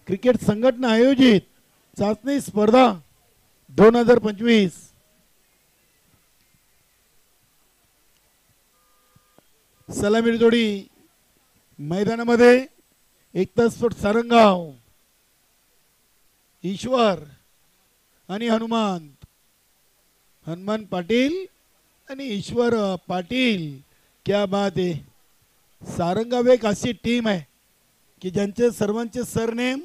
Cricket संघटना आयोजित चाचणी स्पर्धा 2025 सलामी जोडी मैदानामध्ये एकता स्पोर्ट्स सारंगाव ईश्वर आणि हनुमान पाटील आणि ईश्वर पाटील. क्या बात आहे. सारंगाव एक अशी टीम आहे की ज्यांचे सर्वांचे surname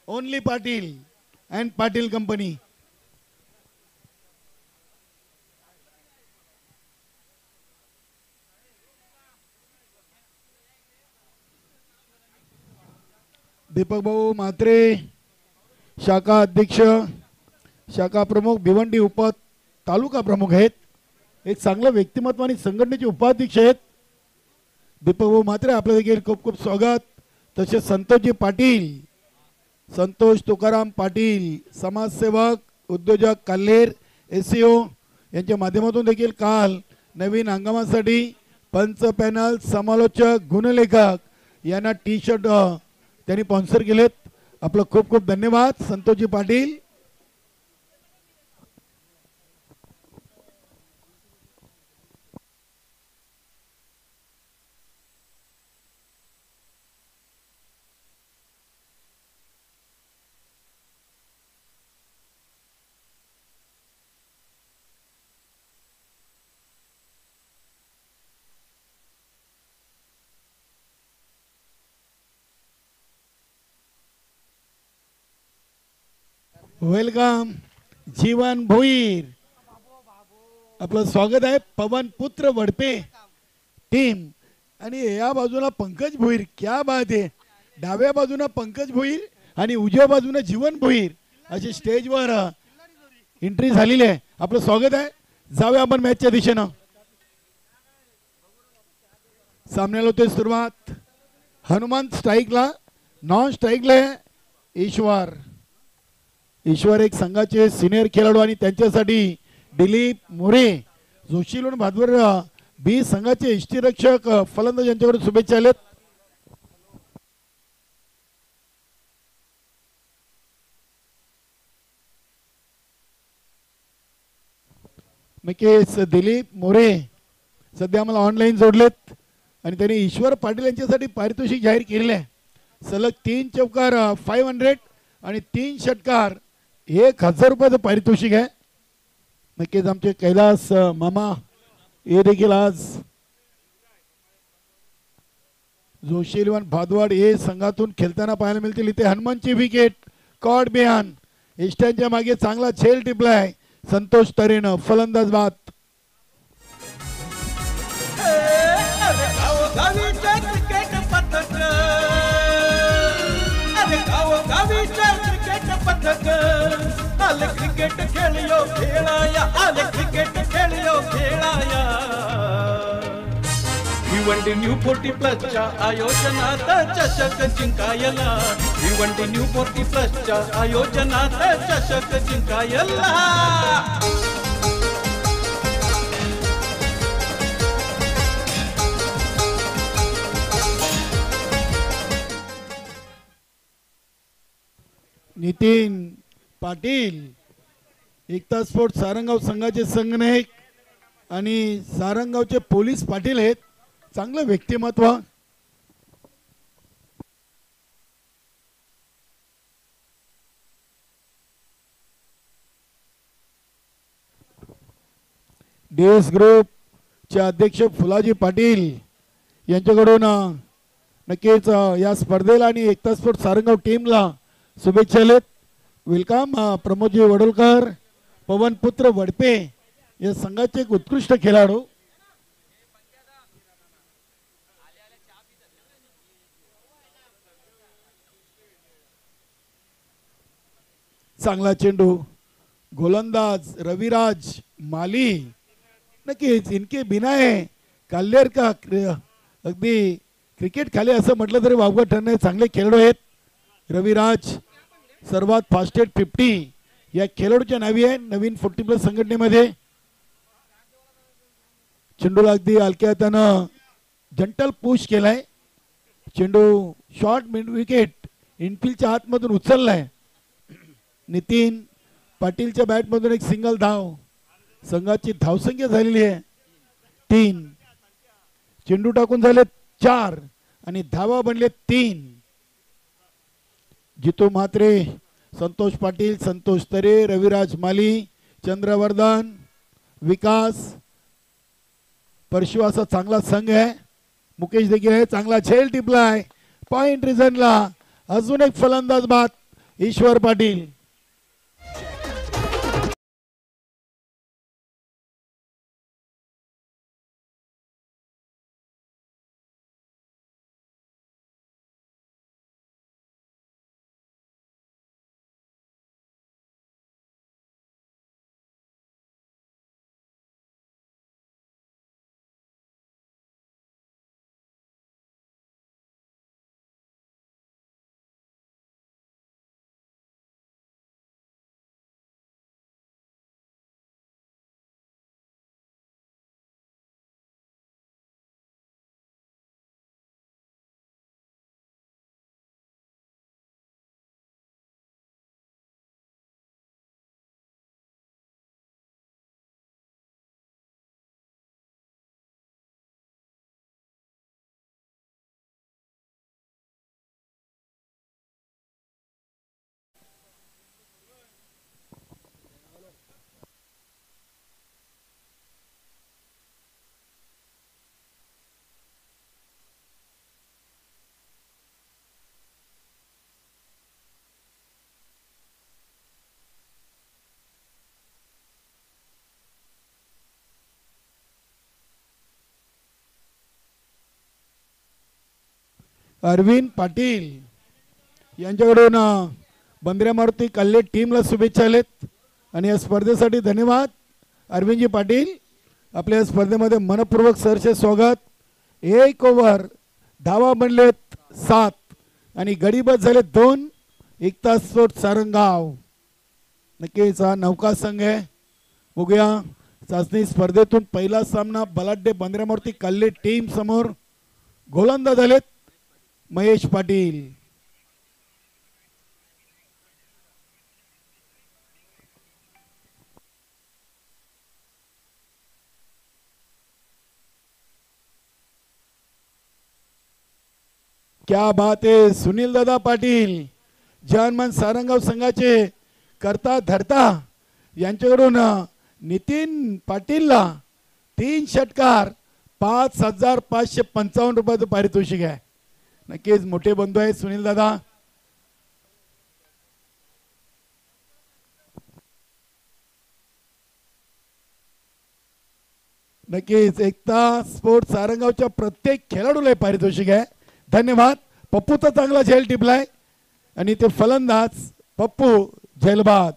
only Patil and Patil company. Deepak भाऊ म्हात्रे शाखा अध्यक्ष शाखा प्रमुख भिवंडी उप तालुका प्रमुख आहेत. एक चांगलं व्यक्तिमत्व आणि संघटनेचे उपाध्यक्ष आहेत. दीपक भाऊ म्हात्रे आपलं देखील खूप खूप स्वागत. तसेच संतोषजी पाटील संतोष तुकाराम पाटील समाजसेवक उद्योजक काल्हेर एसईओ यांच्या माध्यमातून देखील काल नवीन हंगामासाठी पंच पॅनल समालोचक गुणलेखक यांना टी शर्ट त्यांनी स्पॉन्सर केलेत. आपलं खूप खूप धन्यवाद संतोषजी पाटील. वेलकम जीवन भोईर. आपलं स्वागत आहे. पवन पुत्र वडपे टीम आणि या बाजूला पंकज भोईर. क्या बात आहे. डाव्या बाजूला पंकज भोईर आणि उजव्या बाजूला जीवन भोईर अशी स्टेजवर एंट्री झालेली आहे. आपलं स्वागत आहे. जाऊया आपण मॅचच्या दिशेनं. सामन्याला होते सुरुवात. हनुमान स्ट्राईकला नॉन स्ट्राईकला ईश्वर एक संघाचे सिनियर खेळाडू आणि त्यांच्यासाठी दिलीप मोरे जोशीलोण भादवर बी संघाचे यष्टीरक्षक फलंदाज यांच्याकडून शुभेच्छा आलेत. नक्कीच दिलीप मोरे सध्या आम्हाला ऑनलाईन जोडलेत आणि त्यांनी ईश्वर पाटील यांच्यासाठी पारितोषिक जाहीर केलेले आहे. सलग 3 चौकार 500 आणि 3 षटकार 1000 रुपयाचं पारितोषिक आहे. नक्कीच आमचे कैलास मामा हे देखील आज जोशीलवन भादवाड हे संघातून खेळताना पाहायला मिळतील. इथे हनुमानची विकेट कॉड बिहान इष्टांच्या मागे चांगला झेल टिपलाय संतोष तरेनं. फलंदाज बाद. आले क्रिकेट खेळियो खेळाया आले क्रिकेट खेळियो खेळाया. भिवंडी न्यू 40+ आयोजनात चषक जिंकायला. भिवंडी न्यू 40+ आयोजनात चषक जिंकायला. नितीन पाटील एकता स्पोर्ट्स सारंगाव संघाचे संघनायक आणि सारंगावचे पोलीस पाटील आहेत. चांगलं व्यक्तिमत्व. डीएस ग्रुपचे अध्यक्ष फुलाजी पाटील यांच्याकडून नक्कीच या स्पर्धेला आणि एकता स्पोर्ट्स सारंगाव टीमला शुभेच्छा आलेत. वेलकम प्रमोदजी वडोलकर पवन पुत्र वडपे या संघाचे एक उत्कृष्ट खेळाडू. चांगला चेंडू गोलंदाज रविराज माली. नक्कीच इनके बिना है काल्हेर का अगदी क्रिकेट खाली असं म्हटलं तरी वावगं ठरणे चांगले खेळाडू आहेत. रविराज सर्वात फास्टेस्ट 50 या खेळाडूच्या नावी आहे नवीन 40+ संघटनेमध्ये. चेंडूला अगदी हलक्या हातानं जंटल पुश केलाय. चेंडू शॉर्ट मिड विकेट इनफिल्डच्या आतमधून उचललाय. नितीन पाटीलच्या बॅटमधून एक सिंगल धाव. संघाची धावसंख्या झालेली आहे 3. चेंडू टाकून झाले 4 आणि धावा बनले 3. जितू म्हात्रे, संतोष पाटील, संतोष तरे, रविराज माली, चंद्रवर्धन, विकास, परशु असा चांगला संघ आहे. मुकेश देखील आहे. चांगला झेल टिपलाय पॉइंट रिझनला. अजून एक फलंदाज बाद ईश्वर पाटील. अरविंद पाटील यांच्याकडून बंद्र्या मारुती कल्ले टीमला शुभेच्छा आलेत आणि या स्पर्धेसाठी धन्यवाद. अरविंदजी पाटील आपल्या स्पर्धेमध्ये मनपूर्वक सरचे स्वागत. 1 ओव्हर धावा बनलेत 7 आणि गडीबाद झाले 2. एकता स्पोर्ट सारंगाव नक्कीच हा नौका संघ आहे. बघूया चाचणी स्पर्धेतून पहिला सामना बलाढ्य बंद्र्या मारुती कल्ले टीम समोर. गोलंदाज झालेत महेश पाटील. क्या बात आहे. सुनील दादा पाटील जानमान सारंगाव संघाचे करता धरता यांच्याकडून नितीन पाटीलला 3 षटकार 5,555 रुपयाचं पारितोषिक आहे. नक्कीच मोठे बंधू आहेत सुनील दादा. नक्कीच एकता स्पोर्ट सारंगावच्या प्रत्येक खेळाडूला पारितोषिक आहे. धन्यवाद. पप्पूचा चांगला झेल टिपलाय आणि ते फलंदाज पप्पू झेलबाद.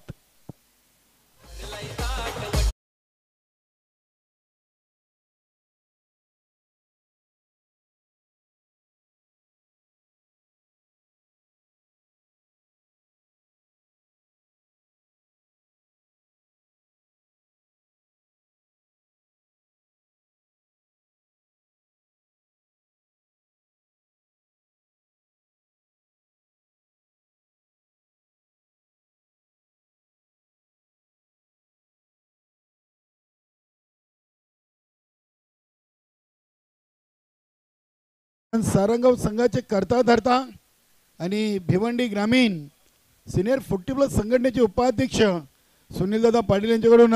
सारंगाव संघाचे करता धरता आणि भिवंडी ग्रामीण सिनियर 40+ संघटनेचे उपाध्यक्ष सुनीलदादा पाटील यांच्याकडून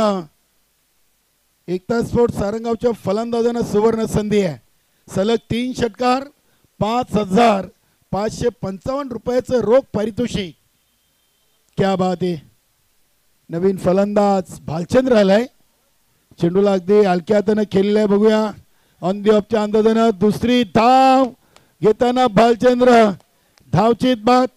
एकता स्पोर्ट सारंगावच्या फलंदाजांना सुवर्ण संधी आहे. सलग 3 षटकार 5,555 रुपयाचं रोख पारितोषिक. क्या बात आहे. नवीन फलंदाज भालचंद्र आलाय. चेंडूला अगदी हलक्या हाताने खेळलेला आहे. बघूया ऑन दी ऑफच्या अंदाजानं दुसरी धाव घेताना भालचंद्र. धावचीत बाद.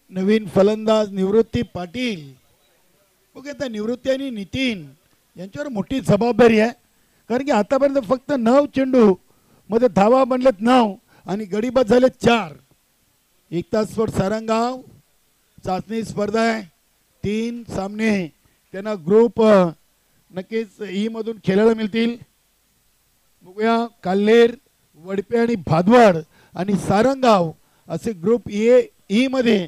नवीन फलंदाज निवृत्ती पाटील. बघा आता निवृत्ती आणि नितीन यांच्यावर मोठी जबाबदारी आहे, कारण की आतापर्यंत फक्त 9 चेंडू मध्ये धावा बनलेत 9 आणि गडीबाद झाले 4. एकता स्पोर्ट सारंगाव चाचणी स्पर्धा आहे. 3 सामने त्यांना ग्रुप नक्कीच ई मधून खेळायला मिळतील. बघूया काल्हेर, वडपे आणि भादवड आणि सारंगाव असे ग्रुप ई मध्ये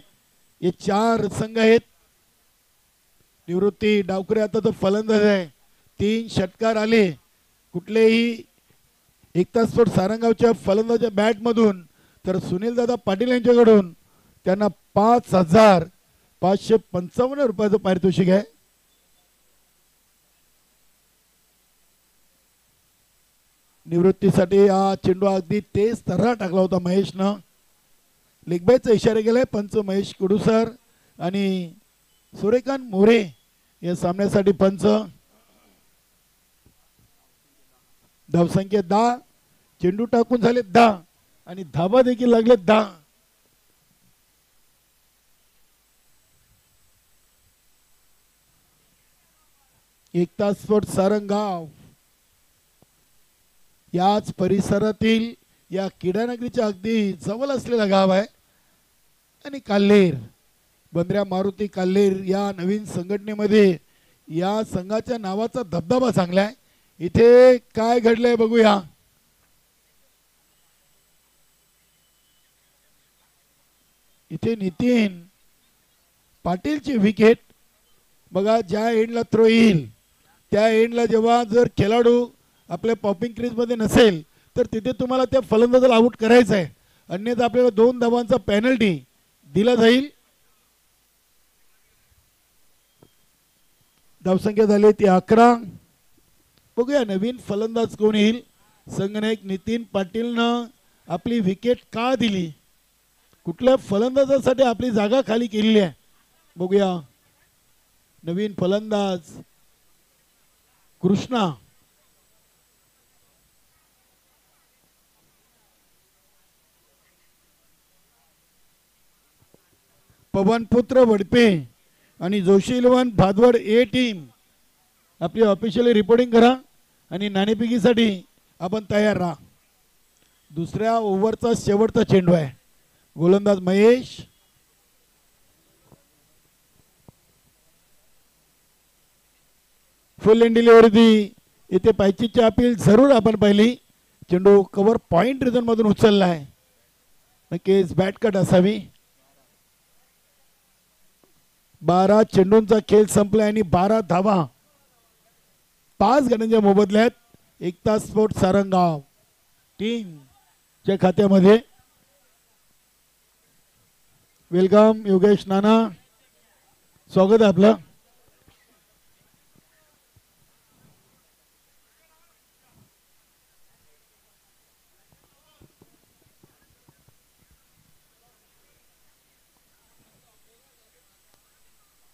हे 4 संघ आहेत. निवृत्ती डावकरे आता तो फलंदाज आहे. 3 षटकार आले कुठलेही एकता स्पोर्ट सारंगावच्या फलंदाजाच्या बॅट मधून, तर सुनील दादा पाटील यांच्याकडून त्यांना 5,555 रुपयाचं पारितोषिक आहे. निवृत्तीसाठी हा चेंडू अगदी तेज तर्रा टाकला होता महेशनं. लेगबायचा इशारा केलाय पंच महेश कुडूसर आणि सूर्यकांत मोरे या सामन्यासाठी पंच. धावसंख्या 10, चेंडू टाकून झाले 10 आणि धाबा देखील लागले 10. एकता स्पोर्ट सारंगाव याच परिसरातील या किडानगरीच्या अगदी जवळ असलेला गाव आहे. आणि काल्हेर, बंद्र्या मारुती काल्हेर या नवीन संघटनेमध्ये या संघाच्या नावाचा दबदबा चांगला आहे. इथे काय घडलंय बघूया. इथे नितीन पाटीलची विकेट बघा. ज्या एंडला थ्रो येईल त्या एंडला जेव्हा जर खेळाडू आपल्या पॉपिंग क्रीज मध्ये नसेल तर तिथे तुम्हाला त्या फलंदाजाला आउट करायचं आहे, अन्यथा आपल्याला 2 धावांचा पेनल्टी दिला जाईल. धावसंख्या झाली ती 11. बघूया नवीन फलंदाज कोण येईल. संघनायक नितीन पाटीलनं आपली विकेट का दिली, कुठल्या फलंदाजासाठी आपली जागा खाली केलेली आहे बघूया. नवीन फलंदाज कृष्णा. पवनपुत्र वडपे आणि जोशी इलेव्हन भादवड ए टीम आपली ऑफिशियली रिपोर्टिंग करा आणि नाणेफेकीसाठी आपण तयार राहा. दुसऱ्या ओव्हरचा शेवटचा चेंडू आहे. गोलंदाज महेश. फुल एंड डिलिव्हरी. इथे पायचीची अपील जरूर आपण पाहिली. चेंडू कव्हर पॉइंट रिझन मधून उचलला आहे. नक्कीच बॅट कट असावी. 12 चेंडूंचा खेळ संपला आणि 12 धावा 5 गड्यांच्या मोबदल्यात एकता स्पोर्ट सारंगाव टीमच्या खात्यामध्ये. वेलकम योगेश नाना, स्वागत आहे आपलं.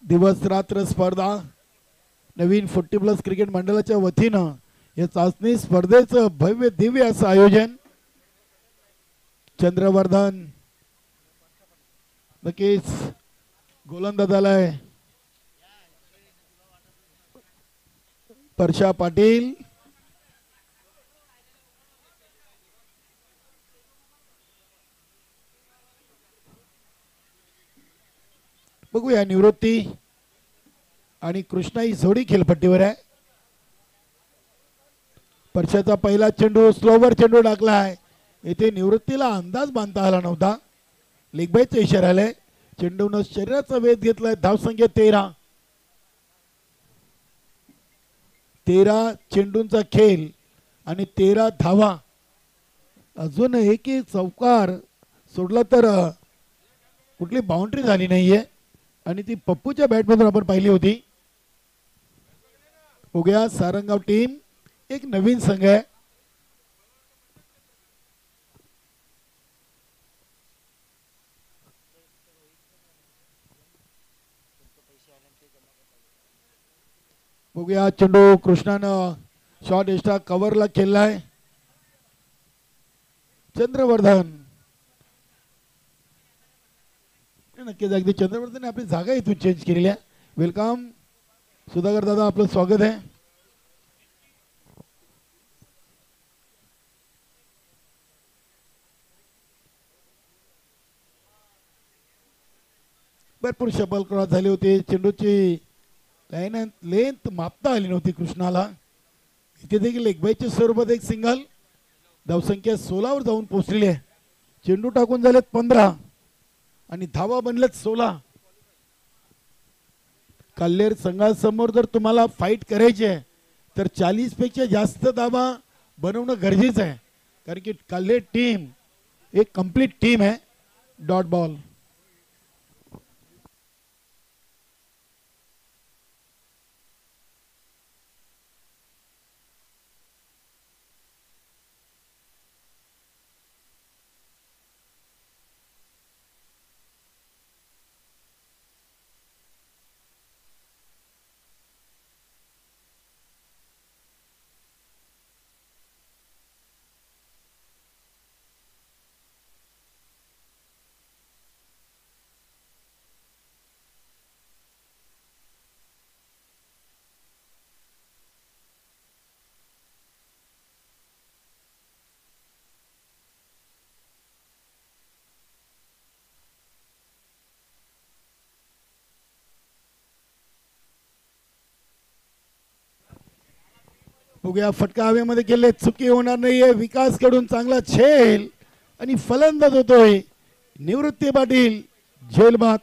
दिवस रात्र स्पर्धा नवीन 40+ क्रिकेट मंडळाच्या वतीनं या चाचणी स्पर्धेचं भव्य दिव्य असं आयोजन. चंद्रवर्धन नक्कीच गोलंदाज आलाय. परशा पाटील. बघूया निवृत्ती आणि कृष्णा ही जोडी खेळपट्टीवर आहे. परशाचा पहिला चेंडू स्लोवर चेंडू टाकला आहे. येथे निवृत्तीला अंदाज बांधता आला नव्हता. लेगबायचा इशारा आलाय. चेंडूनं शरीराचा वेध घेतलाय. धावसंख्या 13. 13 चेंडूंचा खेळ आणि 13 धावा. अजून एकही चौकार सोडला तर कुठली बाउंड्री झाली नाहीये आणि ती पप्पूच्या बॅटमधून आपण पाहिली होती. बघूया सारंगाव टीम एक नवीन संघ आहे. बघूया चेंडू कृष्णानं शॉर्ट एक्स्ट्रा कव्हरला खेळलाय. चंद्रवर्धन नक्कीच अगदी चंद्रवर्धन आपली जागा इथून चेंज केलेली आहे. वेलकम सुधाकर दादा, आपलं स्वागत आहे. भरपूर शबल क्रॉस झाले होते. चेंडूची लाईन लेंथ मापता आली नव्हती कृष्णाला. इथे देखील एक बाईच्या स्वरूपात एक सिंगल. धावसंख्या 16 वर जाऊन पोहोचलेली आहे. चेंडू टाकून झालेत 15 आणि धावा बनलेत 16. कल्लेर संघासमोर जर तुम्हाला फाईट करायची आहे तर 40 पेक्षा जास्त धावा बनवणं गरजेचं आहे, कारण की कल्लेर टीम एक कंप्लीट टीम आहे. Dot ball. बघूया, फटका हवेमध्ये केले, चुकी होणार नाहीये. विकास कडून चांगला झेल आणि फलंदाज होतोय निवृत्ती पाटील. झेलबाद.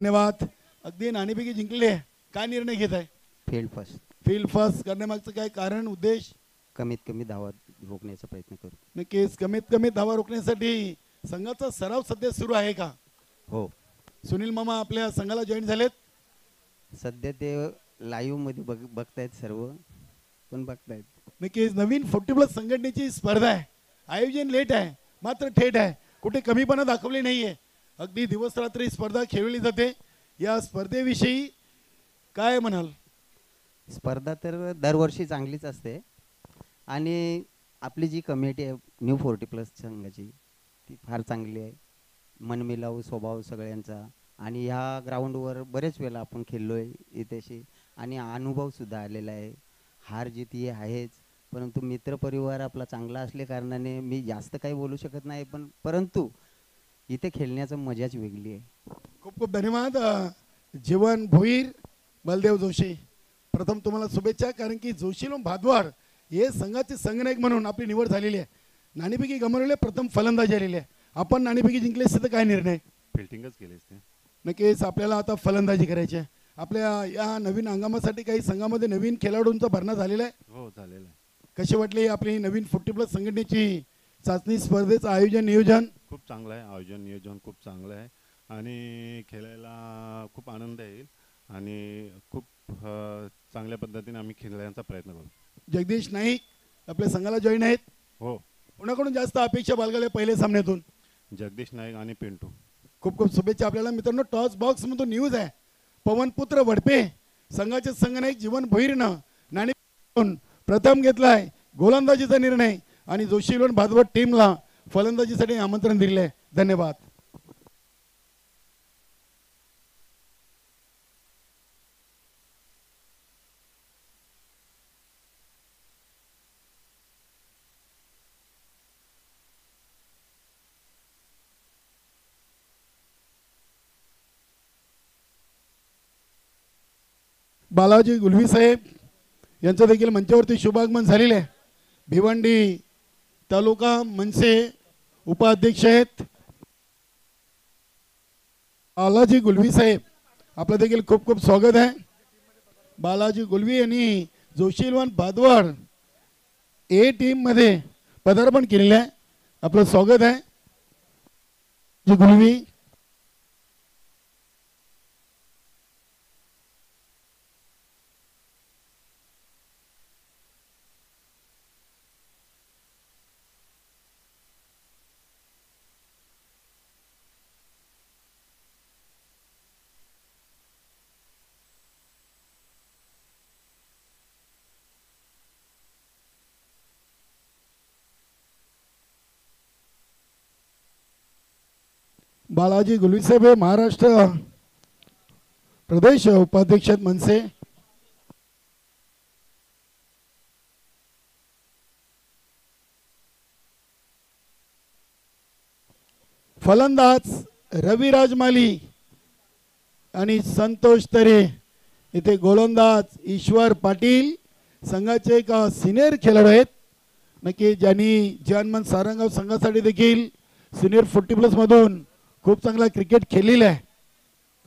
धन्यवाद. अगदी नाणेफेकी जिंकले, काय निर्णय घेत आहे? फील्ड फर्स्ट करण्यामागचं काय कारण, उद्देश? कमीत कमी धावा रोखण्याचा प्रयत्न करू. नक्कीच कमीत कमी धावा रोखण्यासाठी संघाचा सराव सध्या सुरू आहे का? हो, सुनील मामा आपल्या संघाला जॉईन झालेत. सध्या ते लाईव्ह मध्ये बघतायत सर्व, पण बघतायत. नक्कीच नवीन 40+ संघटनेची स्पर्धा आहे. आयोजन लेट आहे मात्र थेट आहे, कुठे कमीपणा दाखवली नाहीये. अगदी दिवस रात्री स्पर्धा खेळली जाते. या स्पर्धेविषयी काय म्हणाल? स्पर्धा तर दरवर्षी चांगलीच असते आणि आपली जी कमिटी आहे न्यू 40+ संघाची ती फार चांगली आहे. मनमिलाऊ स्वभाव सगळ्यांचा, आणि ह्या ग्राउंडवर बरेच वेळा आपण खेळलो आहे इथेशी, आणि अनुभवसुद्धा आलेला आहे. हार जीत ही आहेच, परंतु मित्रपरिवार आपला चांगला असल्या कारणाने मी जास्त काही बोलू शकत नाही, परंतु इथे खेळण्याचं मजाच वेगळी आहे. खूप खूप धन्यवाद. जीवन भोईर, बलदेव जोशी, प्रथम तुम्हाला शुभेच्छा, कारण की जोशी लोक भादवाड हे संघाचे संघनायक म्हणून आपली निवड झालेली आहे. नाणेफेकी गमावलेले, प्रथम फलंदाजी आलेली आहे. आपण नाणेफेकी जिंकले असते तर काय निर्णय? फिल्डिंगच केली असते. नक्कीच आपल्याला आता फलंदाजी करायची आहे. आपल्या या नवीन हंगामासाठी काही संघामध्ये नवीन खेळाडूंचा भरणा झालेला आहे. हो, झालेलं आहे. कशी वाटली आपली नवीन 40+ संघटनेची चाचणी स्पर्धेचं आयोजन नियोजन? खूप चांगलं आहे, आयोजन नियोजन खूप चांगलं आहे आणि खेळायला खूप आनंद येईल आणि खूप चांगल्या पद्धतीने आम्ही खेळण्याचा प्रयत्न करू. जगदीश नाईक आपल्या संघाला जॉईन आहेत. हो, कोणाकडून जास्त अपेक्षा बाळगल्या पहिल्या सामन्यातून? जगदीश नाईक आणि पिंटू. खूप खूप शुभेच्छा आपल्याला. मित्रांनो, टॉस बॉक्स मधून न्यूज आहे. पवनपुत्र वडपे संघाचे संघनायक जीवन भोईरनं नाणे प्रथम घेतलाय गोलंदाजीचा निर्णय, आणि जोशी लोण भादवड टीमला फलंदाजीसाठी आमंत्रण दिले. धन्यवाद. बालाजी गुलवी साहेब यांचं देखील मंचावरती शुभागमन झालेले आहे. भिवंडी तालुका मनसे उपाध्यक्ष आहेत. बालाजी गुलवी साहेब आपलं देखील खूप खूप स्वागत आहे. बालाजी गुलवी यांनी जोशीलवान भादवाड ए टीम मध्ये पदार्पण केलेलं आहे. आपलं स्वागत आहे गुलवी. बालाजी गुलवी साहेब हे महाराष्ट्र प्रदेश उपाध्यक्ष आहेत मनसे. फलंदाज रविराज माली आणि संतोष तरे. इथे गोलंदाज ईश्वर पाटील संघाचे एक सिनियर खेळाडू आहेत. नक्की ज्यांनी जनमन सारंगाव संघासाठी देखील सिनियर 40+ मधून खूप चांगला क्रिकेट खेळलेला आहे.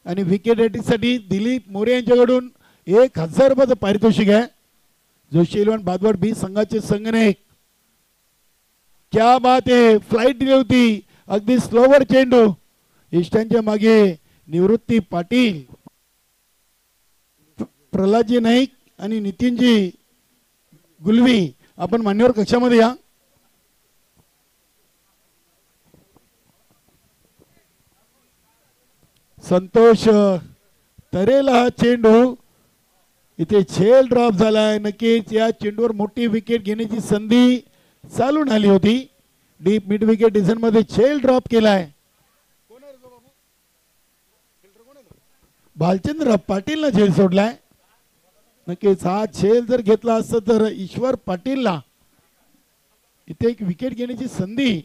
आणि विकेट रेटिंगसाठी दिलीप मोरे यांच्याकडून 1000 रुपयाचं पारितोषिक आहे. जोशी इलेव्हन भादवाड बी संघाचे संघनायक. क्या बात आहे, फ्लाइट दिली होती, अगदी स्लोवर चेंडू. इष्टांच्या मागे निवृत्ती पाटील, प्रल्हादजी नाईक आणि नितीनजी गुलवी. आपण मान्यवर कक्षामध्ये या. संतोष तरेला हा चेंडू इथे झेल ड्रॉप झालाय. नक्कीच या चेंडूवर मोठी विकेट घेण्याची संधी चालून आली होती. डीप मिड विकेट डिझाइन मध्ये झेल ड्रॉप केलाय. भालचंद्र पाटीलनं झेल सोडलाय. नक्कीच हा झेल जर घेतला असता तर ईश्वर पाटीलला इथे एक विकेट घेण्याची संधी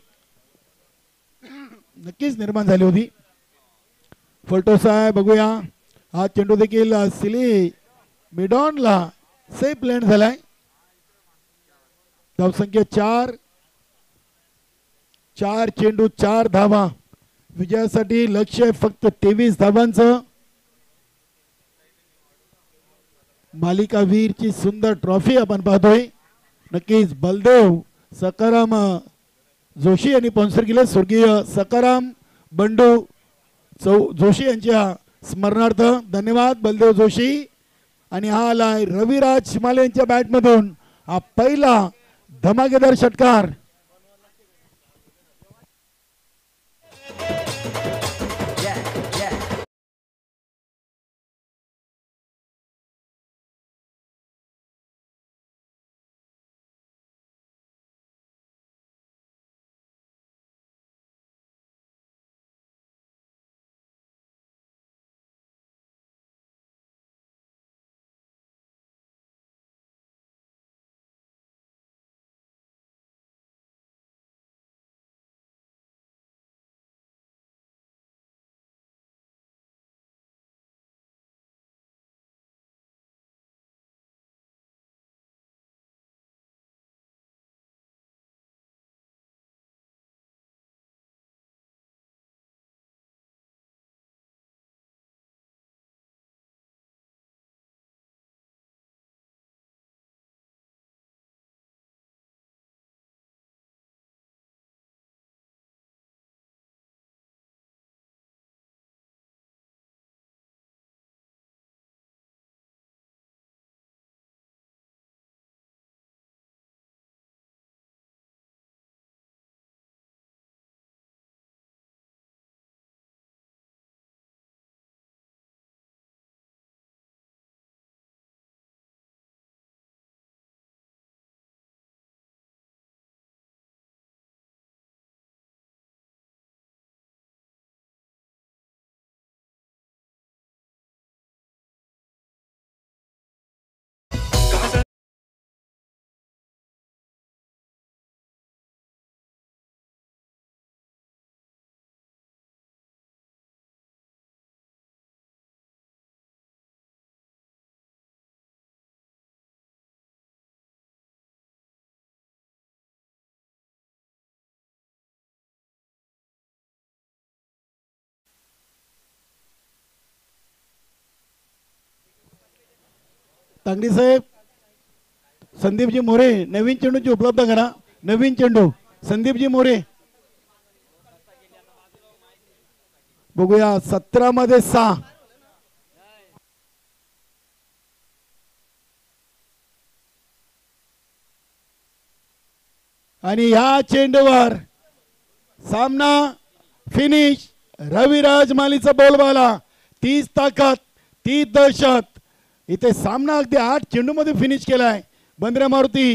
नक्कीच निर्माण झाली होती. फलटोस आहे, बघूया. हा चेंडू देखील सिली मिडॉनला सेफ लँड झालाय. धावसंख्या 4. 4 चेंडू 4 धावा. विजयासाठी लक्ष्य फक्त 23 धावांचं. मालिकावीरची सुंदर ट्रॉफी आपण पाहतोय. नक्कीच बलदेव सकाराम जोशी यांनी स्पॉन्सर केले. स्वर्गीय सकाराम बंडू जोशी यांच्या स्मरणार्थ धन्यवाद बलदेव जोशी. आणि हा आलाय रविराज शिमाले यांच्या बॅटमधून हा पहिला धमाकेदार षटकार. तांगडी साहेब संदीपजी मोरे नवीन चेंडूची उपलब्ध करा. नवीन चेंडू संदीपजी मोरे. बघूया 17 मध्ये 6. आणि ह्या चेंडूवर सामना फिनिश. रविराज मालीचा बोलबाला. 30 ताकद 30 दहशत. इथे सामना अगदी 8 चेंडूमध्ये फिनिश केलाय. बंद्रा मारुती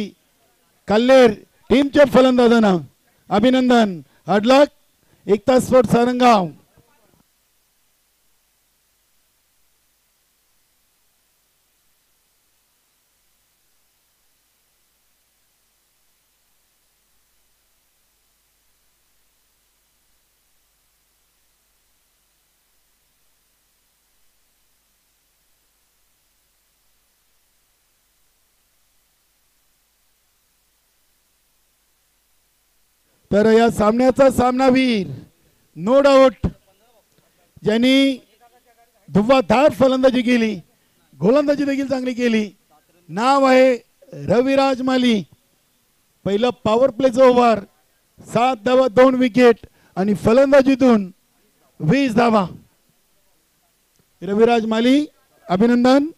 कल्लेर टीमच्या फलंदाजांना अभिनंदन. हडलक एकता स्पोर्ट्स सारंगाव. तर या सामन्याचा सामनावीर नो डाऊट ज्यांनी धुव्वाधार फलंदाजी केली, गोलंदाजी देखील चांगली केली, नाव आहे रविराज माली. पहिलं पॉवर प्लेचं ओव्हर 7 धावा 2 विकेट आणि फलंदाजीतून 20 धावा. रविराज माली अभिनंदन.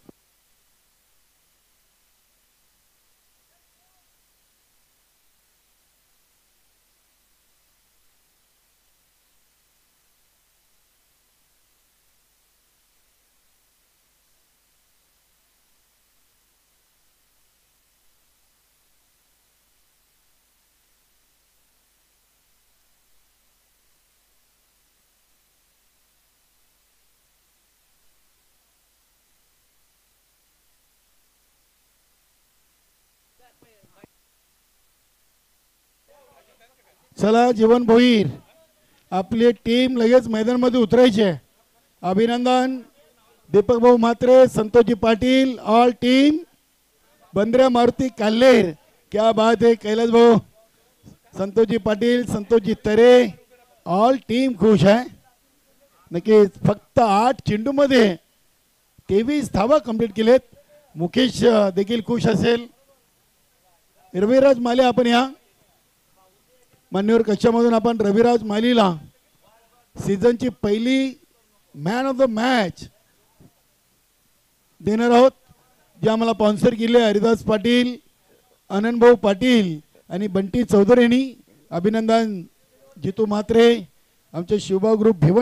चला जीवन भोईर आपली टीम लगेच मैदानामध्ये उतरायची आहे. अभिनंदन दीपक भाऊ म्हात्रे, संतोषजी पाटील, ऑल टीम. बंद्रा मारुती काल्लेर क्या बात है. कैलास भाऊ, संतोषजी पाटील, संतोषजी तरे, ऑल टीम खुश आहे. नक्कीच फक्त 8 चेंडूमध्ये 23 धावा कंप्लीट केलेत. मुकेश देखील खुश असेल. रविराज माली आपण या मान्यवर कक्षामधून आपण रविराज मालीला सीझनची पहिली मॅन ऑफ द मॅच देणार आहोत, जे आम्हाला स्पॉन्सर केले हरिदास पाटील, आनंदभाऊ पाटील आणि बंटी चौधरी यांनी. अभिनंदन जितू म्हात्रे, आमचे शिवभाव ग्रुप भिवंडी.